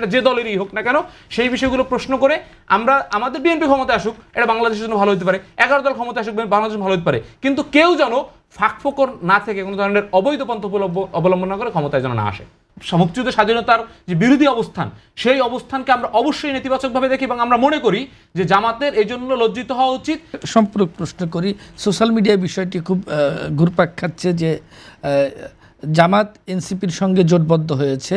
সেটা যে দলেরই হোক না কেন, সেই বিষয়গুলো প্রশ্ন করে আমরা আমাদের বিএনপি ক্ষমতায় আসুক, এটা বাংলাদেশের জন্য ভালো হতে পারে, 11 দল ক্ষমতায় আসুক, বাংলাদেশ ভালো হতে পারে, কিন্তু কেউ যেন ফাঁকফোকর না থেকে কোনো ধরনের অবৈধ পন্থা অবলম্বন না করে ক্ষমতায় যেন না আসে। মুক্তিযুদ্ধ স্বাধীনতার যে বিরোধী অবস্থান, সেই অবস্থানকে আমরা অবশ্যই নেতিবাচকভাবে দেখি এবং আমরা মনে করি যে জামাতের এই জন্য লজ্জিত হওয়া উচিত। সম্পূরক প্রশ্ন করি, সোশ্যাল মিডিয়ায় বিষয়টি খুব ঘুরপাক খাচ্ছে যে জামাত এনসিপির সঙ্গে জোটবদ্ধ হয়েছে,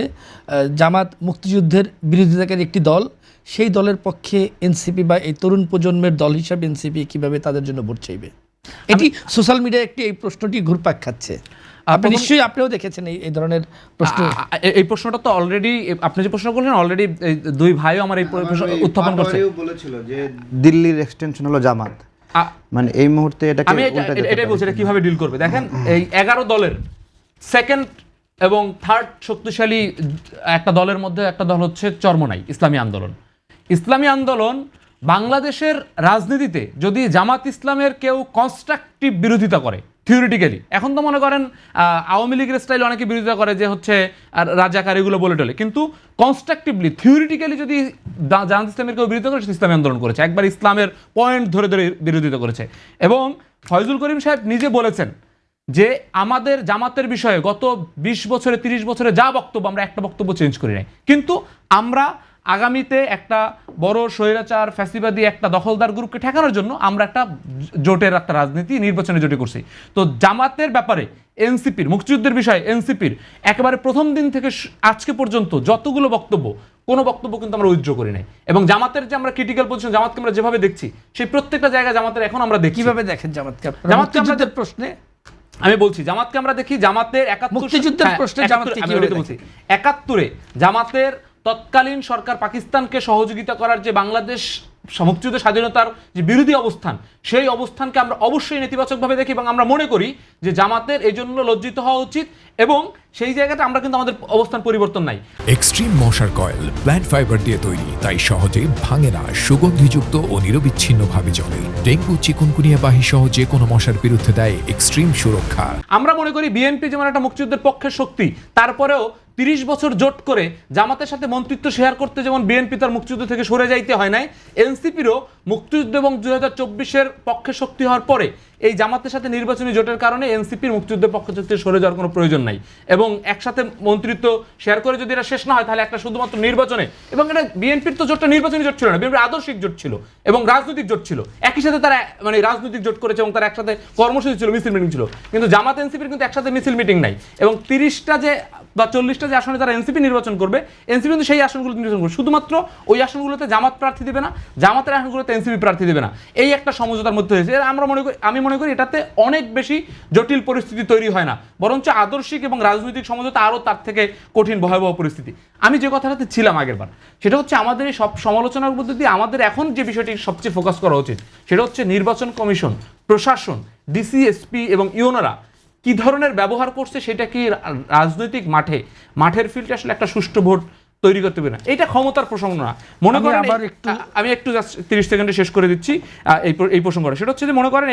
জামাত মুক্তিযুদ্ধের বিরোধিতাকারী একটি দল, সেই দলের পক্ষে এনসিপি বা এই তরুণ প্রজন্মের দল হিসাবে এনসিপি কিভাবে তাদের জন্য ভোট চাইবে, এটি সোশ্যাল মিডিয়ায় এই প্রশ্নটি ঘুরপাক খাচ্ছে। আপনি নিশ্চয়ই আপনিও দেখেছেন এই ধরনের প্রশ্ন। এই প্রশ্নটা তো অলরেডি আপনি যে প্রশ্ন করলেন, অলরেডি দুই ভাইও আমার এই প্রশ্ন উত্থাপন করছে। বলেছিল যে দিল্লির এক্সটেনশন হলো জামাত, মানে এই মুহূর্তে এটাকে আমি এটাই বলছি, এটা কিভাবে ডিল করবে। দেখেন, এই 11 দলের সেকেন্ড এবং থার্ড শক্তিশালী একটা দলের মধ্যে একটা দল হচ্ছে চরমোনাই ইসলামী আন্দোলন। ইসলামী আন্দোলন বাংলাদেশের রাজনীতিতে যদি জামাত ইসলামের কেউ কনস্ট্রাকটিভ বিরোধিতা করে থিওরিটিক্যালি, এখন তো মনে করেন আওয়ামী লীগের স্টাইল অনেকে বিরোধিতা করে যে হচ্ছে রাজাকার এগুলো বলে টলে, কিন্তু কনস্ট্রাকটিভলি থিওরিটিক্যালি যদি জামাত ইসলামের কেউ বিরোধিতা করে, ইসলামী আন্দোলন করেছে, একবার ইসলামের পয়েন্ট ধরে ধরে বিরোধিতা করেছে। এবং ফয়জুল করিম সাহেব নিজে বলেছেন যে আমাদের জামাতের বিষয়ে গত 20 বছরে 30 বছরে যা বক্তব্য, আমরা একটা বক্তব্য চেঞ্জ করি নাই, কিন্তু আমরা আগামীতে একটা বড় স্বৈরাচার ফ্যাসিবাদী একটা দখলদার গ্রুপকে ঠেকানোর জন্য আমরা একটা জোটের একটা রাজনীতি নির্বাচনে জোটে করছি। তো জামাতের ব্যাপারে এনসিপির, মুক্তিযুদ্ধের বিষয়ে এনসিপির একেবারে প্রথম দিন থেকে আজকে পর্যন্ত যতগুলো বক্তব্য, কোনো বক্তব্য কিন্তু আমরা উইথড্র করি নাই। এবং জামাতের যে আমরা ক্রিটিক্যাল পজিশন, জামাতকে আমরা যেভাবে দেখছি, সেই প্রত্যেকটা জায়গায় জামাতের এখন আমরা দেখি। কিভাবে দেখেন জামাতকে? জামাতের প্রশ্নে আমি বলছি, জামাতকে আমরা দেখি জামাতের 71-এ জামাতের তৎকালীন সরকার পাকিস্তানকে সহযোগিতা করার যে বাংলাদেশ মুক্তিযুদ্ধ স্বাধীনতার যে বিরোধী অবস্থান, সেই অবস্থানকে আমরা অবশ্যই নেতিবাচকভাবে দেখি এবং আমরা মনে করি যে জামাতের এই জন্য লজ্জিত হওয়া উচিত, এবং সেই জায়গাটা আমরা কিন্তু আমাদের অবস্থান পরিবর্তন নাই। এক্সট্রিম মশার কয়েল প্ল্যান্ট ফাইবার দিয়ে তৈরি, তাই সহজে ভাঙে না, সুগন্ধিযুক্ত ও নিরবিচ্ছিন্নভাবে জ্বলে। ডেঙ্গু, চিকুনগুনিয়া বাহি সহ যে কোনো মশার বিরুদ্ধে দেয় এক্সট্রিম সুরক্ষা। আমরা মনে করি বিএনপি যেমন একটা মুক্তিযুদ্ধের পক্ষের শক্তি, তারপরেও 30 বছর জোট করে জামাতের সাথে মন্ত্রিত্ব শেয়ার করতে যেমন বিএনপি তার মুক্তিযুদ্ধ থেকে সরে যাইতে হয় নাই, এনসিপিরও মুক্তিযুদ্ধ এবং 2024-এর পক্ষে শক্তি হওয়ার পরে এই জামাতের সাথে নির্বাচনী জোটের কারণে এনসিপির মুক্তিযুদ্ধের পক্ষ থেকে সরে যাওয়ার কোনো প্রয়োজন নাই। এবং একসাথে মন্ত্রিত্ব শেয়ার করে যদি এটা শেষ না হয়, তাহলে একটা শুধুমাত্র নির্বাচনে, এবং এটা বিএনপির তো জোটটা নির্বাচনী জোট ছিল না, বিএনপির আদর্শিক জোট ছিল এবং রাজনৈতিক জোট ছিল, একই সাথে তারা মানে রাজনৈতিক জোট করেছে এবং তারা একসাথে কর্মসূচি ছিল, মিছিল মিটিং ছিল। কিন্তু জামাত এনসিপির কিন্তু একসাথে মিছিল মিটিং নাই। এবং 30টা যে বা 40টা যে আসনে তারা এনসিপি নির্বাচন করবে, এনসিপি কিন্তু সেই আসনগুলো নির্বাচন করবে, শুধুমাত্র ওই আসনগুলোতে জামাত প্রার্থী দেবে না, জামাতের আসনগুলোতে এনসিপি প্রার্থী দেবে না। এই একটা সমঝোতার মধ্যে হয়েছে। আমি মনে করি এটাতে অনেক বেশি জটিল পরিস্থিতি তৈরি হয় না, বরঞ্চ আদর্শিক এবং রাজনৈতিক সমঝোতা আরও তার থেকে কঠিন ভয়াবহ পরিস্থিতি। আমি যে কথাটাতে ছিলাম আগেরবার, সেটা হচ্ছে আমাদের এই সব সমালোচনার মধ্যে দিয়ে আমাদের এখন যে বিষয়টি সবচেয়ে ফোকাস করা উচিত, সেটা হচ্ছে নির্বাচন কমিশন, প্রশাসন, ডিসি, এসপি এবং ইউনোরা কি ধরনের ব্যবহার করছে, সেটা কি রাজনৈতিক মাঠের ফিল্ডে আসলে একটা সুষ্ঠু ভোট তৈরি করতে পারে না। এটা ক্ষমতার প্রসঙ্গ না। মনে করেন আমি একটু জাস্ট 30 সেকেন্ডে শেষ করে দিচ্ছি এই প্রসঙ্গটা। সেটা হচ্ছে যে মনে করেন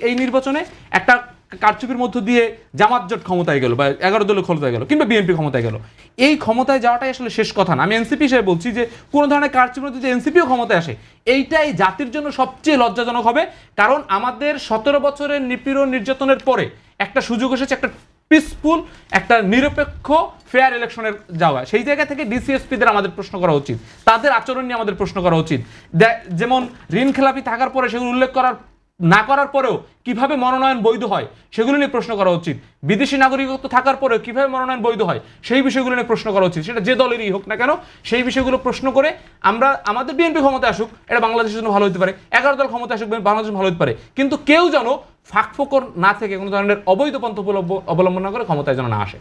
এই নির্বাচনে একটা কারচুপির মধ্য দিয়ে জামাত জোট ক্ষমতায় গেল বা 11 দলের ক্ষমতায় গেল কিংবা বিএনপি ক্ষমতায় গেল, এই ক্ষমতায় যাওয়াটাই আসলে শেষ কথা না। আমি এনসিপি হিসেবে বলছি যে কোনো ধরনের কারচুপির মধ্যে যে এনসিপিও ক্ষমতায় আসে, এইটাই জাতির জন্য সবচেয়ে লজ্জাজনক হবে। কারণ আমাদের 17 বছরের নিপীড়ন নির্যাতনের পরে একটা সুযোগ এসেছে একটা পিসফুল, একটা নিরপেক্ষ ফেয়ার ইলেকশনের যাওয়া। সেই জায়গা থেকে ডিসিএসপিদের আমাদের প্রশ্ন করা উচিত, তাদের আচরণ নিয়ে আমাদের প্রশ্ন করা উচিত। যেমন ঋণ খেলাপি থাকার পরে সেগুলো উল্লেখ না করার পরেও কিভাবে মনোনয়ন বৈধ হয় সেগুলো নিয়ে প্রশ্ন করা উচিত। বিদেশি নাগরিকত্ব থাকার পরেও কিভাবে মনোনয়ন বৈধ হয় সেই বিষয়গুলো নিয়ে প্রশ্ন করা উচিত, সেটা যে দলেরই হোক না কেন। সেই বিষয়গুলো প্রশ্ন করে আমরা আমাদের বিএনপি ক্ষমতায় আসুক, এটা বাংলাদেশের জন্য ভালো হতে পারে, 11 দল ক্ষমতায় আসুক, বাংলাদেশ ভালো হতে পারে, কিন্তু কেউ যেন ফাঁকফোকর না থেকে কোনো ধরনের অবৈধ পন্থা অবলম্বন না করে ক্ষমতায় যেন না আসে।